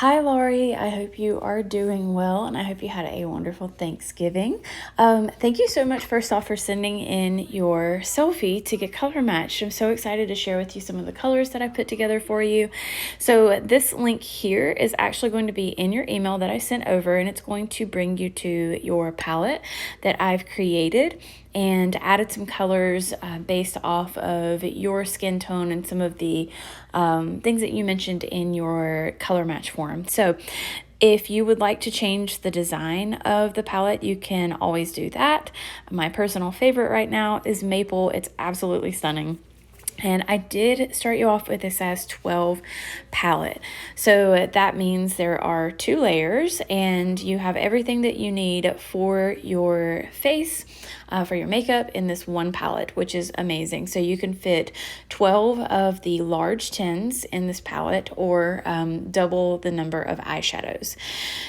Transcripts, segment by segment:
Hi, Laurie. I hope you are doing well, and I hope you had a wonderful Thanksgiving. Thank you so much, first off, for sending in your selfie to get color matched. I'm so excited to share with you some of the colors that I put together for you. So this link here is actually going to be in your email that I sent over, and it's going to bring you to your palette that I've created and added some colors based off of your skin tone and some of the things that you mentioned in your color match form. So if you would like to change the design of the palette, you can always do that. My personal favorite right now is Maple. It's absolutely stunning. And I did start you off with a size 12 palette. So that means there are 2 layers and you have everything that you need for your face, for your makeup in this one palette, which is amazing. So you can fit 12 of the large tins in this palette or double the number of eyeshadows.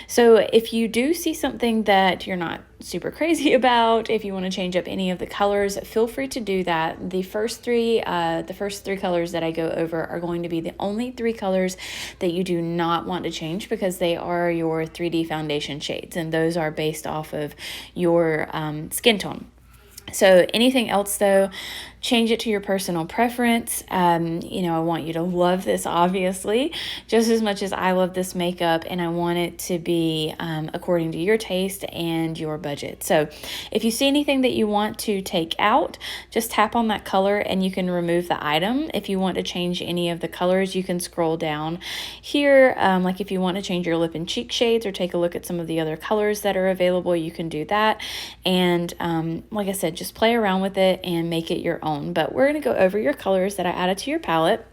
So if you do see something that you're not super crazy about, if you want to change up any of the colors, feel free to do that. The first three colors that I go over are going to be the only 3 colors that you do not want to change because they are your 3D foundation shades, and those are based off of your skin tone. So anything else though, change it to your personal preference. I want you to love this, obviously, just as much as I love this makeup, and I want it to be according to your taste and your budget. So if you see anything that you want to take out, just tap on that color and you can remove the item. If you want to change any of the colors, you can scroll down here. Like if you want to change your lip and cheek shades or take a look at some of the other colors that are available, you can do that. And like I said, just play around with it and make it your own. But we're going to go over your colors that I added to your palette,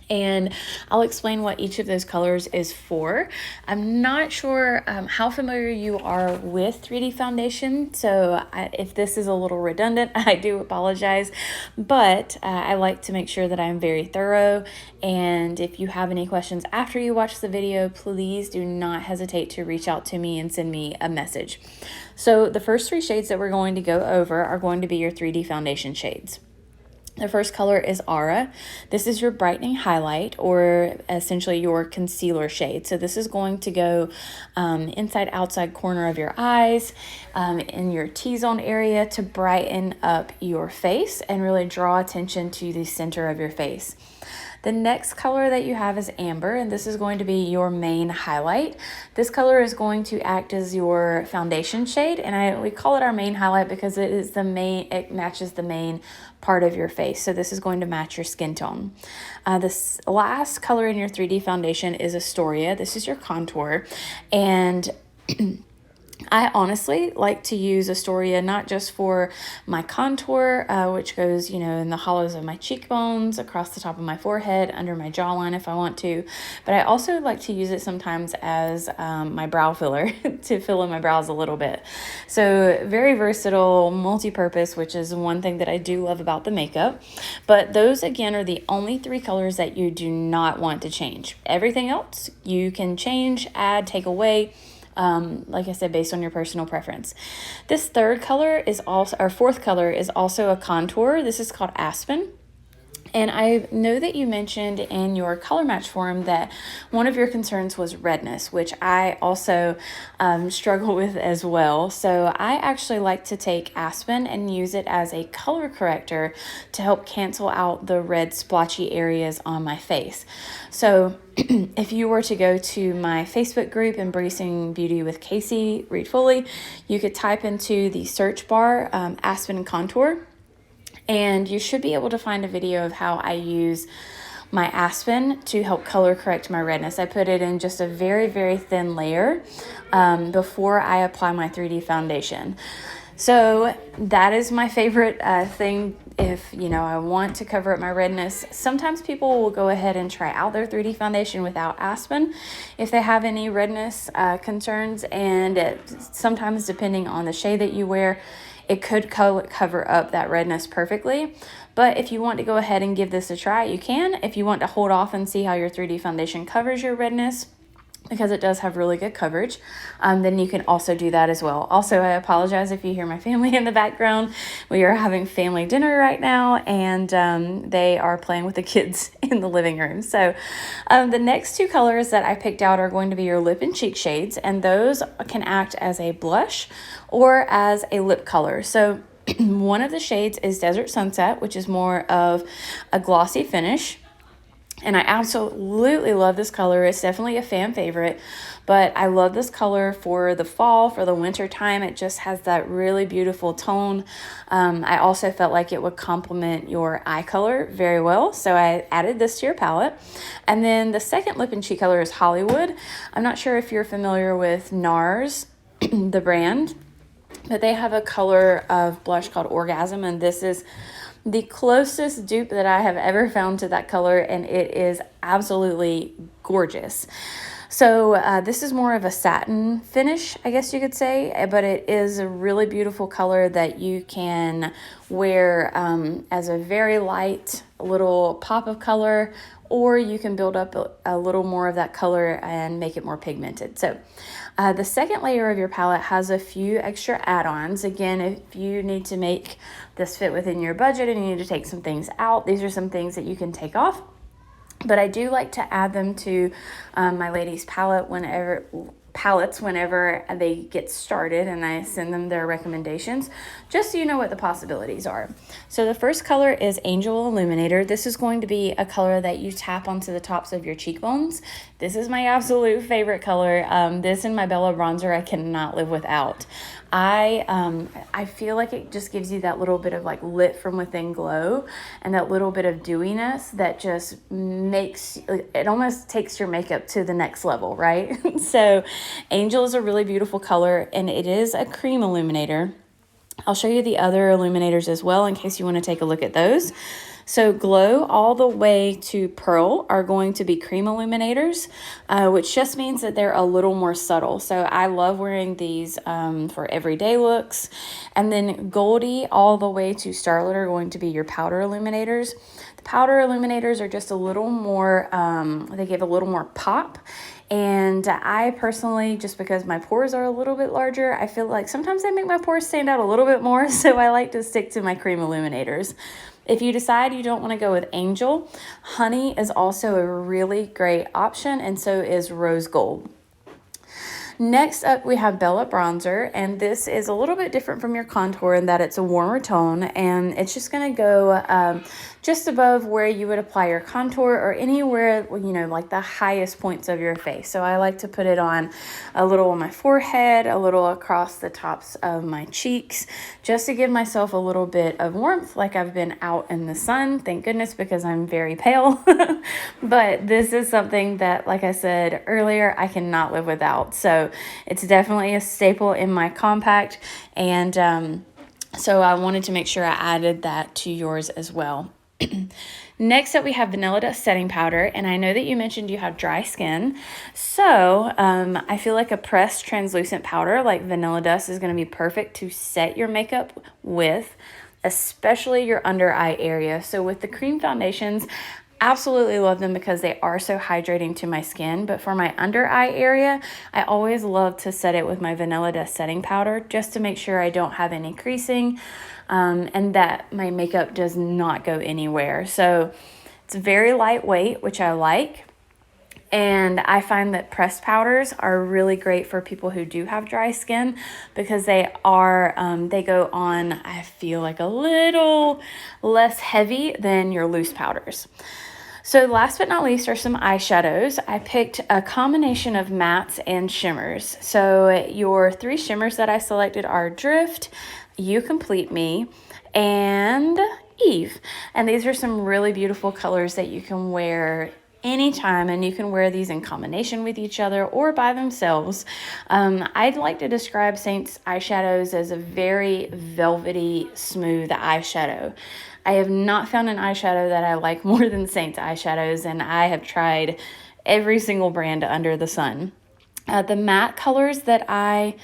and I'll explain what each of those colors is for. I'm not sure how familiar you are with 3D foundation, so if this is a little redundant, I do apologize, but I like to make sure that I'm very thorough, and if you have any questions after you watch the video, please do not hesitate to reach out to me and send me a message. So the first 3 shades that we're going to go over are going to be your 3D foundation shades. The first color is Aura. This is your brightening highlight, or essentially your concealer shade. So this is going to go inside, outside corner of your eyes, in your T-zone area to brighten up your face and really draw attention to the center of your face. The next color that you have is Amber, and this is going to be your main highlight. This color is going to act as your foundation shade, and we call it our main highlight because it matches the main part of your face. So this is going to match your skin tone. This last color in your 3D foundation is Astoria. This is your contour, and I honestly like to use Astoria not just for my contour, which goes, in the hollows of my cheekbones, across the top of my forehead, under my jawline if I want to, but I also like to use it sometimes as my brow filler to fill in my brows a little bit. So very versatile, multi-purpose, which is one thing that I do love about the makeup. But those, again, are the only 3 colors that you do not want to change. Everything else you can change, add, take away, like I said, based on your personal preference. This fourth color is also a contour. This is called Aspen. And I know that you mentioned in your color match form that one of your concerns was redness, which I also struggle with as well. So I actually like to take Aspen and use it as a color corrector to help cancel out the red splotchy areas on my face. So if you were to go to my Facebook group, Embracing Beauty with Casey Reid-Foley, you could type into the search bar Aspen Contour, and you should be able to find a video of how I use my Aspen to help color correct my redness. I put it in just a very, very thin layer before I apply my 3D foundation. So that is my favorite thing if, I want to cover up my redness. Sometimes people will go ahead and try out their 3D foundation without Aspen if they have any redness concerns, and sometimes depending on the shade that you wear, it could cover up that redness perfectly. But if you want to go ahead and give this a try, you can. If you want to hold off and see how your 3D foundation covers your redness, because it does have really good coverage, then you can also do that as well. Also, I apologize if you hear my family in the background. We are having family dinner right now, and they are playing with the kids in the living room. So the next two colors that I picked out are going to be your lip and cheek shades, and those can act as a blush or as a lip color. So one of the shades is Desert Sunset, which is more of a glossy finish. And I absolutely love this color. It's definitely a fan favorite, but I love this color for the fall, for the winter time. It just has that really beautiful tone. I also felt like it would complement your eye color very well, so I added this to your palette. And then the second lip and cheek color is Hollywood. I'm not sure if you're familiar with NARS, the brand, but they have a color of blush called Orgasm, and this is the closest dupe that I have ever found to that color, and it is absolutely gorgeous. So this is more of a satin finish, I guess you could say, but it is a really beautiful color that you can wear as a very light little pop of color, or you can build up a little more of that color and make it more pigmented. So the second layer of your palette has a few extra add-ons. Again, if you need to make this fit within your budget and you need to take some things out, these are some things that you can take off. But I do like to add them to my ladies' palettes whenever they get started, and I send them their recommendations just so you know what the possibilities are. So the first color is Angel Illuminator. This is going to be a color that you tap onto the tops of your cheekbones. This is my absolute favorite color. This and my Bella bronzer I cannot live without. I feel like it just gives you that little bit of like lit from within glow and that little bit of dewiness that just makes it almost takes your makeup to the next level, right? So Angel is a really beautiful color, and it is a cream illuminator. I'll show you the other illuminators as well in case you want to take a look at those. So Glow all the way to Pearl are going to be cream illuminators, which just means that they're a little more subtle. So I love wearing these for everyday looks. And then Goldie all the way to Starlit are going to be your powder illuminators. The powder illuminators are just a little more, they give a little more pop. And I personally, just because my pores are a little bit larger, I feel like sometimes they make my pores stand out a little bit more. So I like to stick to my cream illuminators. If you decide you don't want to go with Angel, Honey is also a really great option, and so is Rose Gold. Next up, we have Bella Bronzer, and this is a little bit different from your contour in that it's a warmer tone, and it's just going to go just above where you would apply your contour or anywhere, you know, like the highest points of your face. So I like to put it on a little on my forehead, a little across the tops of my cheeks, just to give myself a little bit of warmth, like I've been out in the sun. Thank goodness, because I'm very pale. But this is something that, like I said earlier, I cannot live without. So it's definitely a staple in my compact, and so I wanted to make sure I added that to yours as well. Next up, we have Vanilla Dust Setting Powder, and I know that you mentioned you have dry skin, so I feel like a pressed translucent powder like Vanilla Dust is going to be perfect to set your makeup with, especially your under eye area. So with the cream foundations, absolutely love them because they are so hydrating to my skin, but for my under eye area, I always love to set it with my Vanilla Dust Setting Powder just to make sure I don't have any creasing, and that my makeup does not go anywhere. So it's very lightweight, which I like. And I find that pressed powders are really great for people who do have dry skin because they are, they go on, I feel like, a little less heavy than your loose powders. So last but not least are some eyeshadows. I picked a combination of mattes and shimmers. So your three shimmers that I selected are Drift, You Complete Me, and Eve. And these are some really beautiful colors that you can wear anytime, and you can wear these in combination with each other or by themselves. I'd like to describe Saint's eyeshadows as a very velvety, smooth eyeshadow. I have not found an eyeshadow that I like more than Saint's eyeshadows, and I have tried every single brand under the sun. The matte colors that I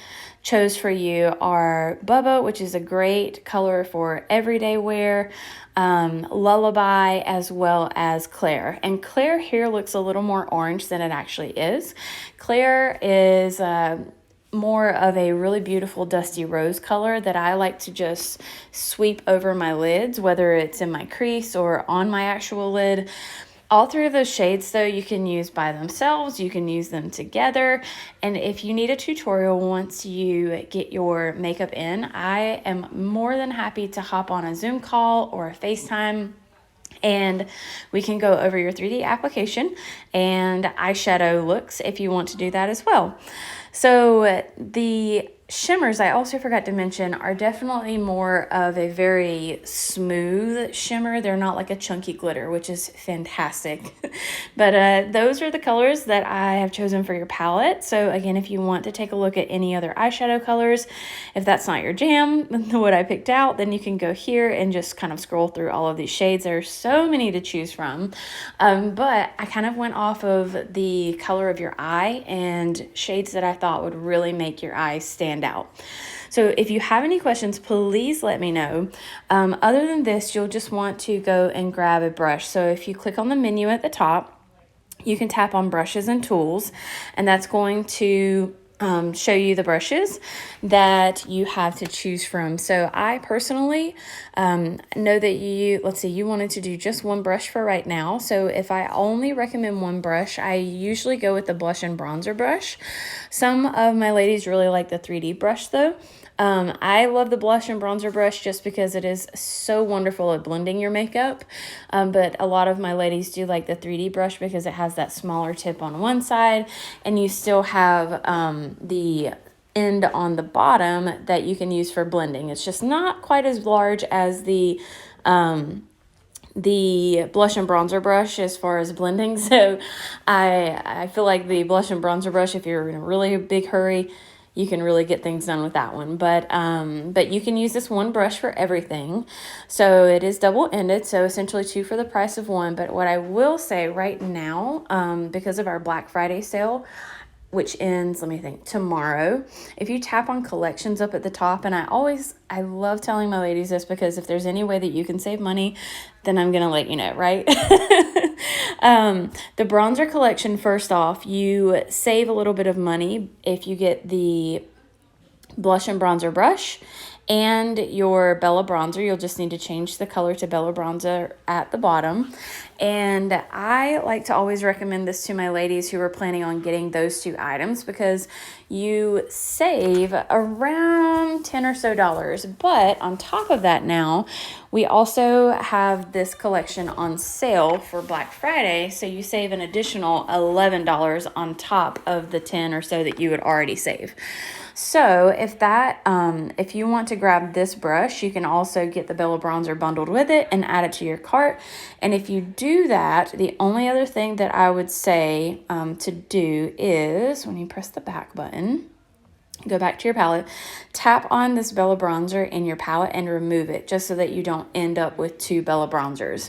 chose for you are Bubba, which is a great color for everyday wear, Lullaby, as well as Claire. And Claire here looks a little more orange than it actually is. Claire is more of a really beautiful dusty rose color that I like to just sweep over my lids, whether it's in my crease or on my actual lid. All three of those shades, though, you can use by themselves. You can use them together. And if you need a tutorial once you get your makeup in, I am more than happy to hop on a Zoom call or a FaceTime, and we can go over your 3D application and eyeshadow looks if you want to do that as well. So the shimmers, I also forgot to mention, are definitely more of a very smooth shimmer. They're not like a chunky glitter, which is fantastic. But those are the colors that I have chosen for your palette. So again, if you want to take a look at any other eyeshadow colors, if that's not your jam, what I picked out, then you can go here and just kind of scroll through all of these shades. There are so many to choose from. But I kind of went off of the color of your eye and shades that I thought would really make your eyes stand out. So if you have any questions, please let me know. Other than this, you'll just want to go and grab a brush. So if you click on the menu at the top, you can tap on brushes and tools, and that's going to show you the brushes that you have to choose from. So I personally know that let's see, you wanted to do just one brush for right now. So if I only recommend one brush, I usually go with the blush and bronzer brush. Some of my ladies really like the 3D brush though. I love the blush and bronzer brush just because it is so wonderful at blending your makeup. But a lot of my ladies do like the 3D brush because it has that smaller tip on one side, and you still have the end on the bottom that you can use for blending. It's just not quite as large as the blush and bronzer brush as far as blending. So I feel like the blush and bronzer brush, if you're in a really big hurry, you can really get things done with that one. But you can use this one brush for everything. So it is double-ended, so essentially two for the price of one. But what I will say right now, because of our Black Friday sale, which ends, let me think, tomorrow. If you tap on collections up at the top, and I love telling my ladies this because if there's any way that you can save money, then I'm going to let you know, right? The bronzer collection, first off, you save a little bit of money if you get the blush and bronzer brush and your Bella bronzer. You'll just need to change the color to Bella bronzer at the bottom. And I like to always recommend this to my ladies who are planning on getting those two items because you save around $10 or so. But on top of that now, we also have this collection on sale for Black Friday. So you save an additional $11 on top of the 10 or so that you would already save. So if you want to grab this brush, you can also get the Bella bronzer bundled with it and add it to your cart. And if you do that, the only other thing that I would say to do is when you press the back button, go back to your palette, tap on this Bella bronzer in your palette and remove it just so that you don't end up with two Bella bronzers.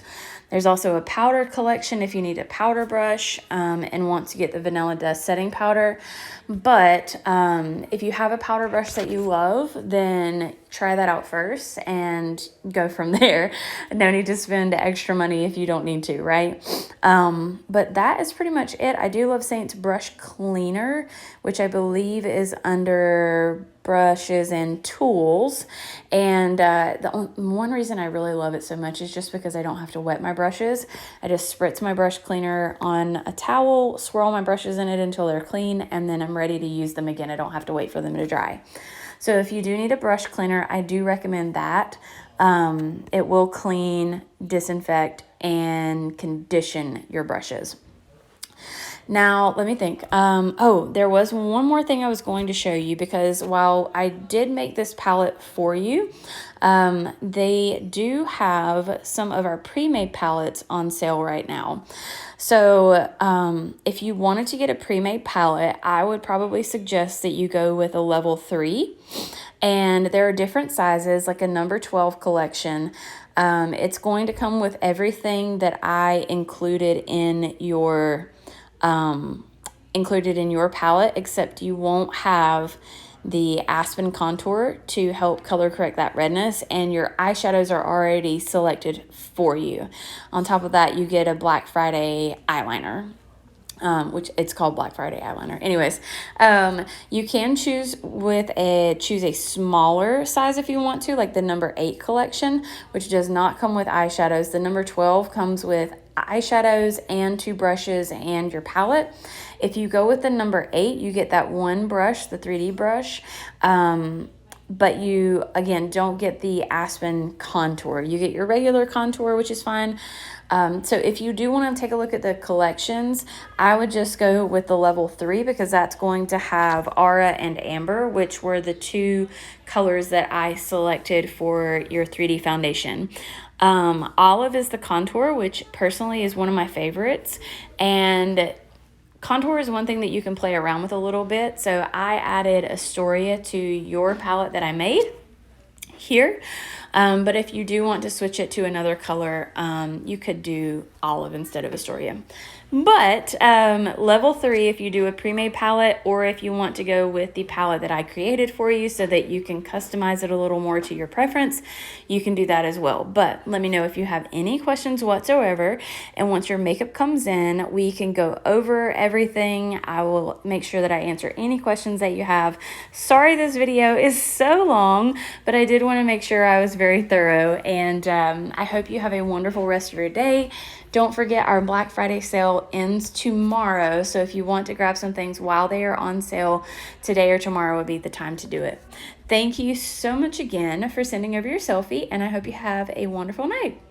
There's also a powder collection if you need a powder brush and want to get the Vanilla Dust setting powder. But if you have a powder brush that you love, then try that out first and go from there. No need to spend extra money if you don't need to, right? But that is pretty much it. I do love Saint's brush cleaner, which I believe is under brushes and tools. And one reason I really love it so much is just because I don't have to wet my brushes. I just spritz my brush cleaner on a towel, swirl my brushes in it until they're clean, and then I'm ready to use them again. I don't have to wait for them to dry. So if you do need a brush cleaner, I do recommend that. It will clean, disinfect, and condition your brushes. Now, let me think. There was one more thing I was going to show you because while I did make this palette for you, they do have some of our pre-made palettes on sale right now. So if you wanted to get a pre-made palette, I would probably suggest that you go with a level 3. And there are different sizes, like a number 12 collection. It's going to come with everything that I included in your included in your palette, except you won't have the Aspen contour to help color correct that redness, and your eyeshadows are already selected for you. On top of that, you get a Black Friday eyeliner. Which it's called Black Friday eyeliner. Anyways, you can choose a smaller size if you want to, like the number 8 collection, which does not come with eyeshadows. The number 12 comes with eyeshadows and 2 brushes and your palette. If you go with the number 8, you get that one brush, the 3D brush. But you, again, don't get the Aspen contour. You get your regular contour, which is fine. So if you do want to take a look at the collections, I would just go with the level 3 because that's going to have Aura and Amber, which were the 2 colors that I selected for your 3D foundation. Olive is the contour, which personally is one of my favorites. And contour is one thing that you can play around with a little bit. So I added Astoria to your palette that I made here. But if you do want to switch it to another color, you could do Olive instead of Astoria. But level 3, if you do a pre-made palette, or if you want to go with the palette that I created for you so that you can customize it a little more to your preference, you can do that as well. But let me know if you have any questions whatsoever. And once your makeup comes in, we can go over everything. I will make sure that I answer any questions that you have. Sorry this video is so long, but I did want to make sure I was very thorough. And I hope you have a wonderful rest of your day. Don't forget, our Black Friday sale ends tomorrow, so if you want to grab some things while they are on sale, today or tomorrow would be the time to do it. Thank you so much again for sending over your selfie, and I hope you have a wonderful night.